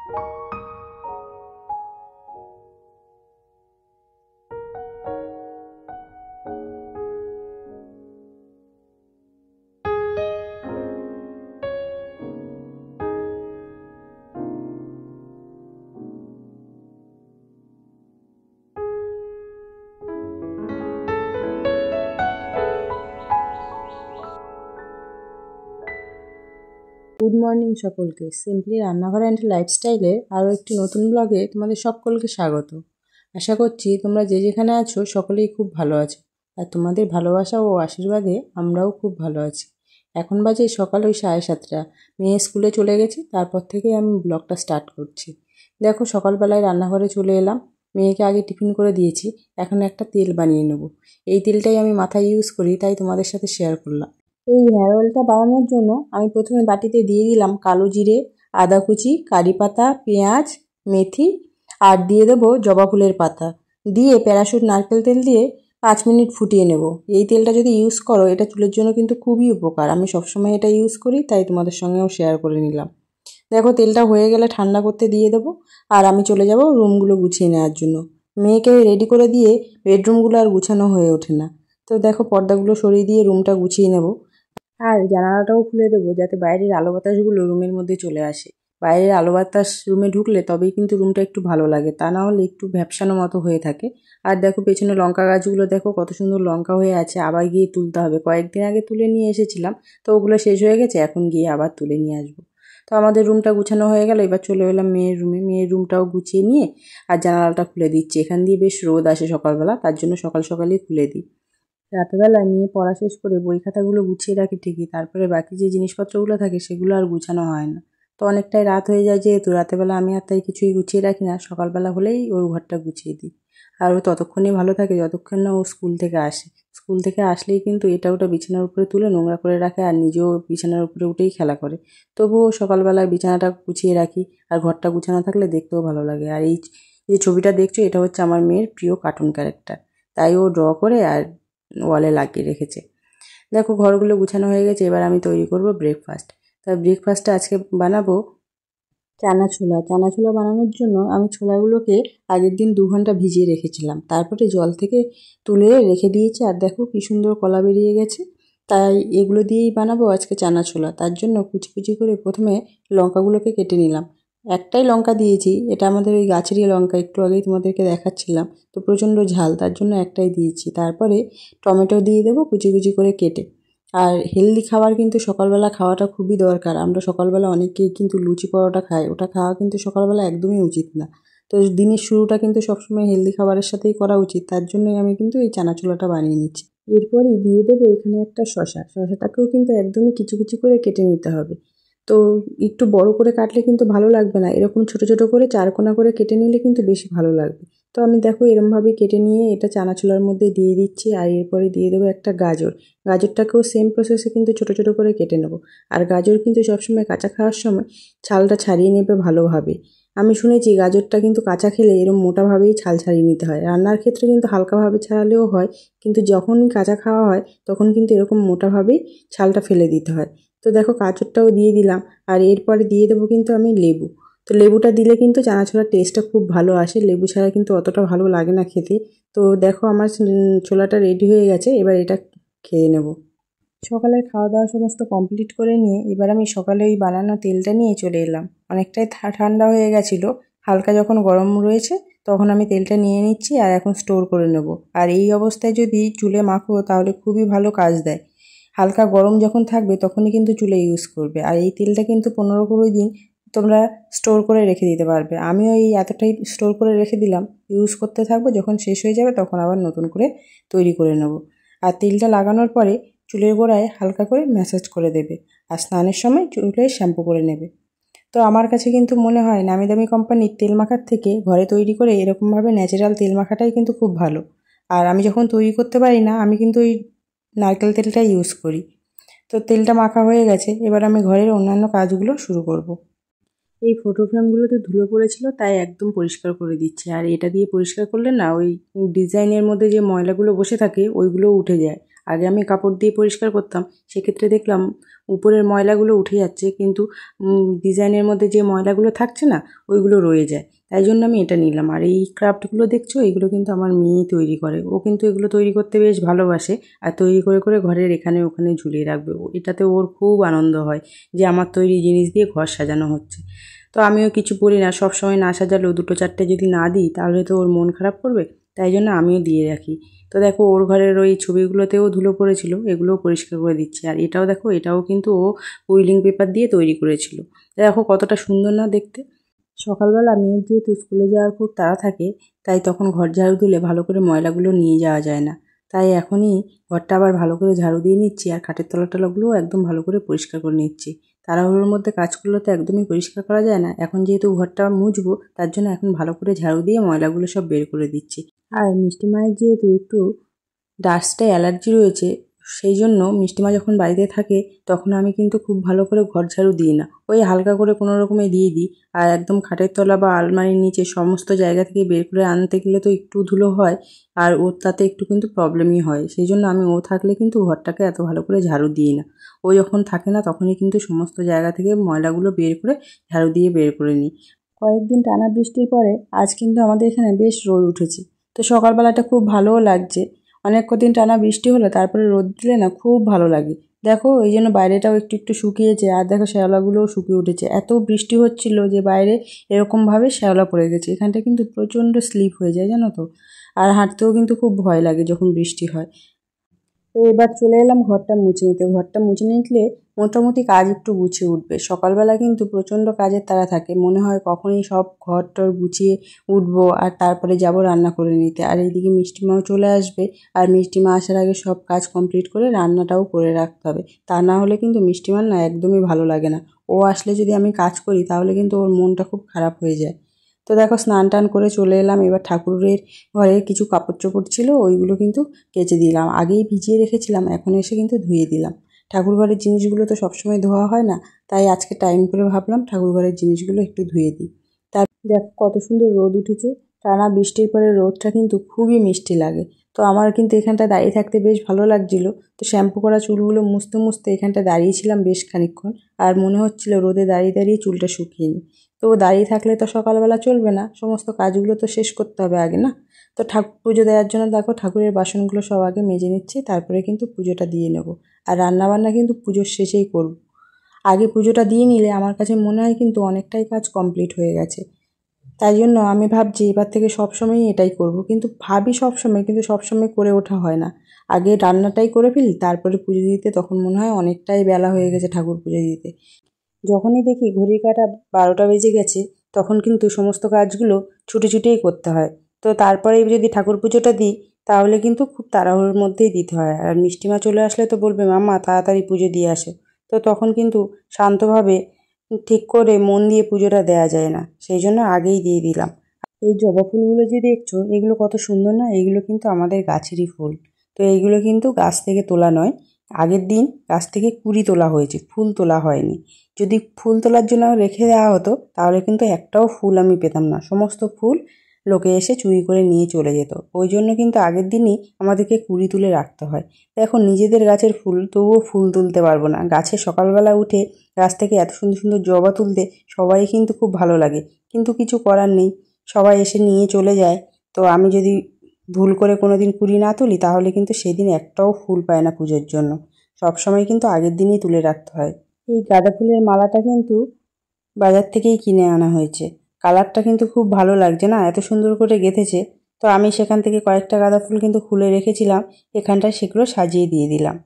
Good morning সকলকে। Simply রান্নাঘর and লাইফস্টাইলের আরও একটি নতুন ব্লগে তোমাদের সকলকে স্বাগত। আশা করছি তোমরা যে যেখানে আছো সকলেই খুব ভালো আছো, আর তোমাদের ভালোবাসা ও আশীর্বাদে আমরাও খুব ভালো আছি। এখন বাজে সকাল ওই 7:30। মেয়ে স্কুলে চলে গেছে, তারপর থেকে আমি ব্লগটা স্টার্ট করছি। দেখো সকালবেলায় রান্নাঘরে চলে এলাম, মেয়েকে আগে টিফিন করে দিয়েছি। এখন একটা তেল বানিয়ে নেব। এই তেলটাই আমি মাথায় ইউজ করি, তাই তোমাদের সাথে শেয়ার করলাম। এই হেয়ার অয়েলটা বানানোর জন্য আমি প্রথমে বাটিতে দিয়ে দিলাম কালো জিরে, আদা কুচি, কারি পাতা, পেঁয়াজ, মেথি আর দিয়ে দেবো জবা ফুলের পাতা। দিয়ে প্যারাশুট নারকেল তেল দিয়ে 5 মিনিট ফুটিয়ে নেব। এই তেলটা যদি ইউজ করো এটা চুলের জন্য কিন্তু খুবই উপকার। আমি সবসময় এটা ইউজ করি, তাই তোমাদের সঙ্গেও শেয়ার করে নিলাম। দেখো তেলটা হয়ে গেলে ঠান্ডা করতে দিয়ে দেবো, আর আমি চলে যাব রুমগুলো গুছিয়ে নেওয়ার জন্য। মেয়েকে রেডি করে দিয়ে বেডরুমগুলো আর গুছানো হয়ে ওঠে না। তো দেখো পর্দাগুলো সরিয়ে দিয়ে রুমটা গুছিয়ে নেব। আর জানালাটাও খুলে দেবো যাতে বাইরের আলো বাতাসগুলো রুমের মধ্যে চলে আসে। বাইরের আলো বাতাস রুমে ঢুকলে তবেই কিন্তু রুমটা একটু ভালো লাগে, তা না হলে একটু ভ্যাপসানো মতো হয়ে থাকে। আর দেখো পেছনে লঙ্কা গাছগুলো দেখো কত সুন্দর লঙ্কা হয়ে আছে, আবার গিয়ে তুলতে হবে। কয়েকদিন আগে তুলে নিয়ে এসেছিলাম, তো ওগুলো শেষ হয়ে গেছে, এখন গিয়ে আবার তুলে নিয়ে আসবো। তো আমাদের রুমটা গুছানো হয়ে গেল, এবার চলে এলাম মেয়ের রুমে। মেয়ের রুমটাও গুছিয়ে নিয়ে আর জানালাটা খুলে দিচ্ছি। এখান দিয়ে বেশ রোদ আসে সকালবেলা, তার জন্য সকাল সকালই খুলে দিই। রাতেবেলায় মেয়ে পড়া শেষ করে বই খাতাগুলো গুছিয়ে রাখি ঠিকই, তারপরে বাকি যে জিনিসপত্রগুলো থাকে সেগুলো আর গুছানো হয় না। তো অনেকটাই রাত হয়ে যায় যেহেতু, রাতেবেলা আমি আর তাই কিছুই গুছিয়ে রাখি না, সকালবেলা হলেই ওর ঘরটা গুছিয়ে দিই। আর ও ততক্ষণই ভালো থাকে যতক্ষণ না ও স্কুল থেকে আসে। স্কুল থেকে আসলেই কিন্তু এটা ওটা বিছানার উপরে তুলে নোংরা করে রাখে, আর নিজেও বিছানার উপরে উঠেই খেলা করে। তবুও সকালবেলায় বিছানাটা গুছিয়ে রাখি, আর ঘরটা গুছানো থাকলে দেখতেও ভালো লাগে। আর এই যে ছবিটা দেখছো এটা হচ্ছে আমার মেয়ের প্রিয় কার্টুন ক্যারেক্টার, তাই ও ড্র করে আর ওয়ালে লাগিয়ে রেখেছে। দেখো ঘরগুলো গুছানো হয়ে গেছে, এবার আমি তৈরি করব ব্রেকফাস্ট। তাই ব্রেকফাস্টটা আজকে বানাবো চানা ছোলা। চানা ছোলা বানানোর জন্য আমি ছোলাগুলোকে আগের দিন 2 ঘন্টা ভিজিয়ে রেখেছিলাম, তারপরে জল থেকে তুলে রেখে দিয়েছি। আর দেখো কি সুন্দর কলা বেরিয়ে গেছে। তাই এগুলো দিয়েই বানাবো আজকে চানা ছোলা। তার জন্য কুচি কুচি করে প্রথমে লঙ্কাগুলোকে কেটে নিলাম। একটাই লঙ্কা দিয়েছি, এটা আমাদের ওই গাছেরই লঙ্কা, একটু আগেই তোমাদেরকে দেখাচ্ছিলাম। তো প্রচণ্ড ঝাল, তার জন্য একটাই দিয়েছি। তারপরে টমেটো দিয়ে দেবো কুচি কুচি করে কেটে। আর হেলদি খাবার কিন্তু সকালবেলা খাওয়াটা খুবই দরকার। আমরা সকালবেলা অনেকেই কিন্তু লুচি পরোটা খাই, ওটা খাওয়া কিন্তু সকালবেলা একদমই উচিত না। তো দিনের শুরুটা কিন্তু সবসময় হেলদি খাবারের সাথেই করা উচিত, তার জন্যই আমি কিন্তু এই চানাচুলাটা বানিয়ে নিচ্ছি। এরপরই দিয়ে দেবো এখানে একটা শসা। শসাটাকেও কিন্তু একদমই কুচি কুচি করে কেটে নিতে হবে। তো একটু বড় করে কাটলে কিন্তু ভালো লাগবে না, এরকম ছোট ছোট করে 4 কোনা করে কেটে নিলে কিন্তু বেশি ভালো লাগবে। তো আমি দেখো এরমভাবে কেটে নিয়ে এটা চানাচুলার মধ্যে দিয়ে দিচ্ছি। আর এরপরে দিয়ে দেবো একটা গাজর। গাজরটাকেও সেম প্রসেসে কিন্তু ছোট ছোট করে কেটে নেব। আর গাজর কিন্তু সবসময় কাঁচা খাওয়ার সময় ছালটা ছাড়িয়ে নেবে ভালোভাবে। আমি শুনেছি গাজরটা কিন্তু কাঁচা খেলে এরম মোটাভাবেই ছাল ছাড়িয়ে নিতে হয়। রান্নার ক্ষেত্রে কিন্তু হালকাভাবে ছাড়ালেও হয়, কিন্তু যখনই কাঁচা খাওয়া হয় তখন কিন্তু এরকম মোটাভাবেই ছালটা ফেলে দিতে হয়। তো দেখো গাজরটাও দিয়ে দিলাম। আর এরপরে দিয়ে দেবো কিন্তু আমি লেবু। তো লেবুটা দিলে কিন্তু চানা ছোলার টেস্টটা খুব ভালো আসে, লেবু ছাড়া কিন্তু অতটা ভালো লাগে না খেতে। তো দেখো আমার ছোলাটা রেডি হয়ে গেছে, এবার এটা খেয়ে নেব। সকালের খাওয়া দাওয়া সমস্ত কমপ্লিট করে নিয়ে এবার আমি সকালে ওই বানানো তেলটা নিয়ে চলে এলাম। অনেকটাই ঠান্ডা হয়ে গেছিলো, হালকা যখন গরম রয়েছে তখন আমি তেলটা নিয়ে নিচ্ছি আর এখন স্টোর করে নেব। আর এই অবস্থায় যদি চুলে মাখো তাহলে খুবই ভালো কাজ দেয়। হালকা গরম যখন থাকবে তখনই কিন্তু চুলে ইউজ করবে। আর এই তেলটা কিন্তু 15-20 দিন তোমরা স্টোর করে রেখে দিতে পারবে। আমিও এই এতটাই স্টোর করে রেখে দিলাম, ইউজ করতে থাকবো, যখন শেষ হয়ে যাবে তখন আবার নতুন করে তৈরি করে নেব। আর তেলটা লাগানোর পরে চুলের গোড়ায় হালকা করে ম্যাসাজ করে দেবে, আর স্নানের সময় চুলে শ্যাম্পু করে নেবে। তো আমার কাছে কিন্তু মনে হয় নামি দামি কোম্পানির তেল মাখার থেকে ঘরে তৈরি করে এরকমভাবে ন্যাচারাল তেল মাখাটাই কিন্তু খুব ভালো। আর আমি যখন তৈরি করতে পারি না আমি কিন্তু ওই নারকেল তেলটাই ইউজ করি। তো তেলটা মাখা হয়ে গেছে, এবার আমি ঘরের অন্যান্য কাজগুলো শুরু করব। এই ফটো ফ্রেমগুলোতে ধুলো পড়েছিল, তাই একদম পরিষ্কার করে দিচ্ছে। আর এটা দিয়ে পরিষ্কার করলে না ওই ডিজাইনের মধ্যে যে ময়লাগুলো বসে থাকে ওইগুলোও উঠে যায়। আগে আমি কাপড় দিয়ে পরিষ্কার করতাম, সেক্ষেত্রে দেখলাম উপরের ময়লাগুলো উঠে যাচ্ছে, কিন্তু ডিজাইনের মধ্যে যে ময়লাগুলো থাকছে না ওইগুলো রয়ে যায়। তাই জন্য আমি এটা নিলাম। আর এই ক্রাফটগুলো দেখছো, এগুলো কিন্তু আমার মেয়ে তৈরি করে। ও কিন্তু এগুলো তৈরি করতে বেশ ভালোবাসে, আর তৈরি করে করে ঘরের এখানে ওখানে ঝুলিয়ে রাখবে। এটাতে ওর খুব আনন্দ হয় যে আমার তৈরি জিনিস দিয়ে ঘর সাজানো হচ্ছে। তো আমিও কিছু বলি না, সব সময় না সাজালেও দুটো চারটে যদি না দিই তাহলে তো ওর মন খারাপ করবে, তাই জন্য আমিও দিয়ে রাখি। তো দেখো ওর ঘরের ওই ছবিগুলোতেও ধুলো পড়েছিল, এগুলোও পরিষ্কার করে দিচ্ছি। আর এটাও দেখো, এটাও কিন্তু ও উইলিং পেপার দিয়ে তৈরি করেছিল। দেখো কতটা সুন্দর না দেখতে। সকালবেলা মেয়ের যেহেতু স্কুলে যাওয়ার খুব তাড়া থাকে, তাই তখন ঘর ঝাড়ু দিলে ভালো করে ময়লাগুলো নিয়ে যাওয়া যায় না। তাই এখনই ঘরটা আবার ভালো করে ঝাড়ু দিয়ে নিচ্ছি, আর খাটের তলাগুলোও একদম ভালো করে পরিষ্কার করে নিচ্ছি। তাড়াহুড়োর মধ্যে কাজগুলো তো একদমই পরিষ্কার করা যায় না। এখন যেহেতু ঘরটা মুছবো, তার জন্য এখন ভালো করে ঝাড়ু দিয়ে ময়লাগুলো সব বের করে দিচ্ছি। আর মিষ্টি মায়ের যেহেতু একটু ডাস্টে অ্যালার্জি রয়েছে, সেই জন্য মিষ্টিমা যখন বাড়িতে থাকে তখন আমি কিন্তু খুব ভালো করে ঘর ঝাড়ু দিই না, ওই হালকা করে কোনো রকমে দিয়ে দিই। আর একদম খাটের তলা বা আলমারির নিচে সমস্ত জায়গা থেকে বের করে আনতে গেলে তো একটু ধুলো হয়, আর ওর তাতে একটু কিন্তু প্রবলেমই হয়। সেই জন্য আমি ও থাকলে কিন্তু ঘরটাকে এত ভালো করে ঝাড়ু দিই না। ও যখন থাকে না তখনই কিন্তু সমস্ত জায়গা থেকে ময়লাগুলো বের করে ঝাড়ু দিয়ে বের করে নিই। কয়েকদিন টানা বৃষ্টির পরে আজ কিন্তু আমাদের এখানে বেশ রোদ উঠেছে। তো সকালবেলাটা খুব ভালোও লাগছে। অনেক কদিন টানা বৃষ্টি হলে তারপরে রোদ দিলে না খুব ভালো লাগে। দেখো এই জন্য বাইরেটাও একটু একটু শুকিয়েছে, আর দেখো শ্যাওলাগুলোও শুকিয়ে উঠেছে। এত বৃষ্টি হচ্ছিল যে বাইরে এরকমভাবে শ্যাওলা পড়ে গেছে। এখানটা কিন্তু প্রচণ্ড স্লিপ হয়ে যায় জানো তো, আর হাঁটতেও কিন্তু খুব ভয় লাগে যখন বৃষ্টি হয়। তো এবার চলে এলাম ঘরটা মুছে নিতে। ঘরটা মুছে নিলে মোটামুটি কাজ একটু গুছিয়ে উঠবে। সকালবেলা কিন্তু প্রচণ্ড কাজের তাড়া থাকে, মনে হয় কখনই সব ঘর টর গুছিয়ে উঠবো আর তারপরে যাব রান্না করে নিতে। আর এইদিকে মিষ্টিমাও চলে আসবে, আর মিষ্টিমা আসার আগে সব কাজ কমপ্লিট করে রান্নাটাও করে রাখতে হবে। তা না হলে কিন্তু মিষ্টিমার না একদমই ভালো লাগে না। ও আসলে যদি আমি কাজ করি তাহলে কিন্তু ওর মনটা খুব খারাপ হয়ে যায়। তো দেখো স্নান টান করে চলে এলাম। এবার ঠাকুরের ঘরের কিছু কাপড় চোপড় ছিল, ওইগুলো কিন্তু কেচে দিলাম। আগেই ভিজিয়ে রেখেছিলাম, এখন এসে কিন্তু ধুয়ে দিলাম। ঠাকুর ঘরের জিনিসগুলো তো সবসময় ধোয়া হয় না, তাই আজকে টাইম করে ভাবলাম ঠাকুর ঘরের জিনিসগুলো একটু ধুয়ে দিই। তার দেখো কত সুন্দর রোদ উঠেছে। টানা বৃষ্টির পরে রোদটা কিন্তু খুবই মিষ্টি লাগে। তো আমার কিন্তু এখানটা দাঁড়িয়ে থাকতে বেশ ভালো লাগছিল। তো শ্যাম্পু করা চুলগুলো মুছতে মুছতে এখানটা দাঁড়িয়েছিলাম বেশ খানিকক্ষণ, আর মনে হচ্ছিল রোদে দাঁড়িয়ে দাঁড়িয়ে চুলটা শুকিয়ে নিই। তো দাঁড়িয়ে থাকলে তো সকালবেলা চলবে না, সমস্ত কাজগুলো তো শেষ করতে হবে আগে না। তো ঠাকুর পুজো দেওয়ার জন্য দেখো ঠাকুরের বাসনগুলো সব আগে মেজে নিচ্ছি, তারপরে কিন্তু পুজোটা দিয়ে নেব। আর রান্নাবান্না কিন্তু পুজোর শেষেই করব। আগে পুজোটা দিয়ে নিলে আমার কাছে মনে হয় কিন্তু অনেকটাই কাজ কমপ্লিট হয়ে গেছে। তাই জন্য আমি ভাবছি এবার থেকে সবসময়ই এটাই করব। কিন্তু ভাবি সবসময়, কিন্তু সবসময় করে ওঠা হয় না। আগে রান্নাটাই করে ফেলি, তারপরে পুজো দিতে তখন মনে হয় অনেকটাই বেলা হয়ে গেছে ঠাকুর পুজো দিতে। যখনই দেখি ঘড়ির কাঁটা 12টা বেজে গেছে, তখন কিন্তু সমস্ত কাজগুলো ছুটে ছুটেই করতে হয়। তো তারপরে যদি ঠাকুর পুজোটা দিই তাহলে কিন্তু খুব তাড়াহুড়োর মধ্যেই দিতে হয়। আর মিষ্টিমা চলে আসলে তো বলবে মাম্মা তাড়াতাড়ি পুজো দিয়ে আসো। তো তখন কিন্তু শান্তভাবে ঠিক করে মন দিয়ে পুজোটা দেওয়া যায় না, সেই জন্য আগেই দিয়ে দিলাম। এই জবা ফুলগুলো যে দেখছো, এগুলো কত সুন্দর না, এগুলো কিন্তু আমাদের গাছেরই ফুল। তো এইগুলো কিন্তু গাছ থেকে তোলা নয়, আগের দিন গাছ থেকে কুড়ি তোলা হয়েছে, ফুল তোলা হয়নি। যদি ফুল তোলার জন্য রেখে দেওয়া হতো তাহলে কিন্তু একটাও ফুল আমি পেতাম না, সমস্ত ফুল লোকে এসে চুরি করে নিয়ে চলে যেত। ওই জন্য কিন্তু আগের দিনই আমাদেরকে কুড়ি তুলে রাখতে হয়। এখন নিজেদের গাছের ফুল, তবুও ফুল তুলতে পারবো না। গাছে সকালবেলা উঠে গাছ থেকে এত সুন্দর সুন্দর জবা তুলতে সবাই কিন্তু খুব ভালো লাগে, কিন্তু কিছু করার নেই, সবাই এসে নিয়ে চলে যায়। তো আমি যদি ভুল করে কোনো দিন কুড়ি না তুলি তাহলে কিন্তু সেদিন একটাও ফুল পায় না পুজোর জন্য। সবসময় কিন্তু আগের দিনই তুলে রাখতে হয়। এই গাঁদা ফুলের মালাটা কিন্তু বাজার থেকেই কিনে আনা হয়েছে। কালারটা কিন্তু খুব ভালো লাগছে না, এত সুন্দর করে গেঁথেছে। তো আমি সেখান থেকে কয়েকটা গাঁদা ফুল কিন্তু খুলে রেখেছিলাম, এখানটায় সেগুলো সাজিয়ে দিয়ে দিলাম।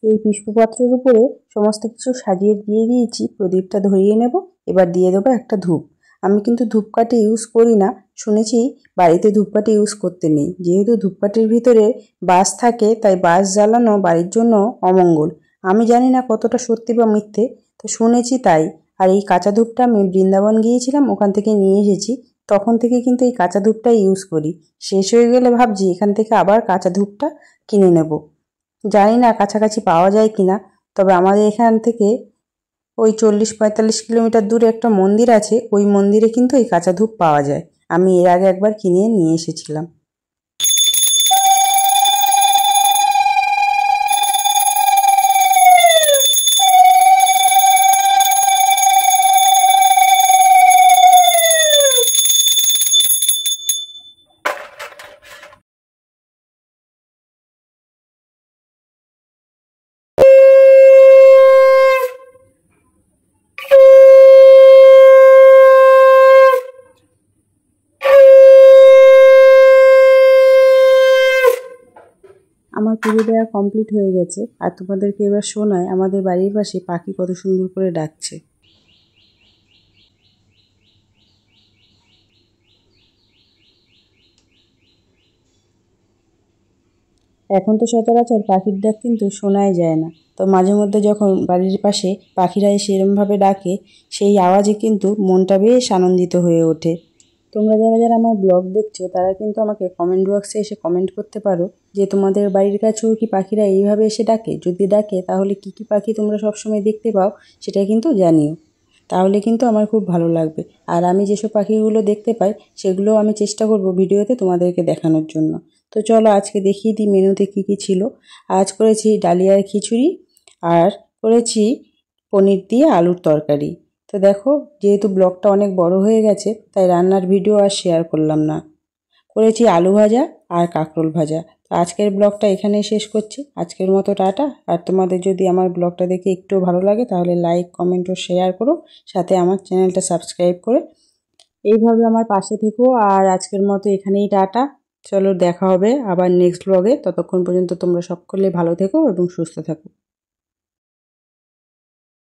এই পুষ্পপত্রের উপরে সমস্ত কিছু সাজিয়ে দিয়ে দিয়েছি। প্রদীপটা ধরিয়ে নেব, এবার দিয়ে দেবো একটা ধূপ। আমি কিন্তু ধূপকাঠি ইউজ করি না, শুনেছি বাড়িতে ধূপকাঠি ইউজ করতে নেই, যেহেতু ধূপকাঠির ভিতরে বাঁশ থাকে, তাই বাঁশ জ্বালানো বাড়ির জন্য অমঙ্গল। আমি জানি না কতটা সত্যি বা মিথ্যে, তো শুনেছি তাই। আর এই কাঁচা ধূপটা আমি বৃন্দাবন গিয়েছিলাম, ওখান থেকে নিয়ে এসেছি। তখন থেকে কিন্তু এই কাঁচা ধূপটাই ইউজ করি। শেষ হয়ে গেলে ভাবছি এখান থেকে আবার কাঁচা ধূপটা কিনে নেব। জানি না কাছাকাছি পাওয়া যায় কিনা, তবে আমাদের এখান থেকে ওই 40-45 কিলোমিটার দূরে একটা মন্দির আছে, ওই মন্দিরে কিন্তু এই কাঁচা ধূপ পাওয়া যায়। আমি এর আগে একবার কিনে নিয়ে এসেছিলাম। পুজো দেওয়া কমপ্লিট হয়ে গেছে, আর তোমাদেরকে এবার শোনায় আমাদের বাড়ির পাশে পাখি কত সুন্দর করে ডাকছে। এখন তো সচরাচর পাখির ডাক কিন্তু শোনাই যায় না, তো মাঝে মধ্যে যখন বাড়ির পাশে পাখিরা এসে এরমভাবে ডাকে, সেই আওয়াজে কিন্তু মনটা বেশ আনন্দিত হয়ে ওঠে। তোমরা যারা যারা আমার ব্লগ দেখছো তারা কিন্তু আমাকে কমেন্ট বক্সে এসে কমেন্ট করতে পারো যে তোমাদের বাড়ির কাছেও কি পাখিরা এইভাবে এসে ডাকে, যদি ডাকে তাহলে কি কি পাখি তোমরা সবসময় দেখতে পাও সেটা কিন্তু জানিও। তাহলে কিন্তু আমার খুব ভালো লাগবে, আর আমি যেসব পাখিগুলো দেখতে পাই সেগুলোও আমি চেষ্টা করব ভিডিওতে তোমাদেরকে দেখানোর জন্য। তো চলো আজকে দেখিয়ে দিই মেনুতে কী কী ছিল। আজ করেছি ডালিয়ার খিচুড়ি, আর করেছি পনির দিয়ে আলুর তরকারি। তো দেখো, যেহেতু ব্লগটা অনেক বড় হয়ে গেছে তাই রান্নার ভিডিও আর শেয়ার করলাম না। করেছি আলু ভাজা আর কাঁকরোল ভাজা। তো আজকের ব্লগটা এখানেই শেষ করছি। আজকের মতো টাটা। আর তোমাদের যদি আমার ব্লগটা দেখে একটু ভালো লাগে তাহলে লাইক, কমেন্ট ও শেয়ার করো, সাথে আমার চ্যানেলটা সাবস্ক্রাইব করে এইভাবে আমার পাশে থেকো। আর আজকের মতো এখানেই টাটা। চলো দেখা হবে আবার নেক্সট ব্লগে। ততক্ষণ পর্যন্ত তোমরা সকলে ভালো থেকো এবং সুস্থ থাকো।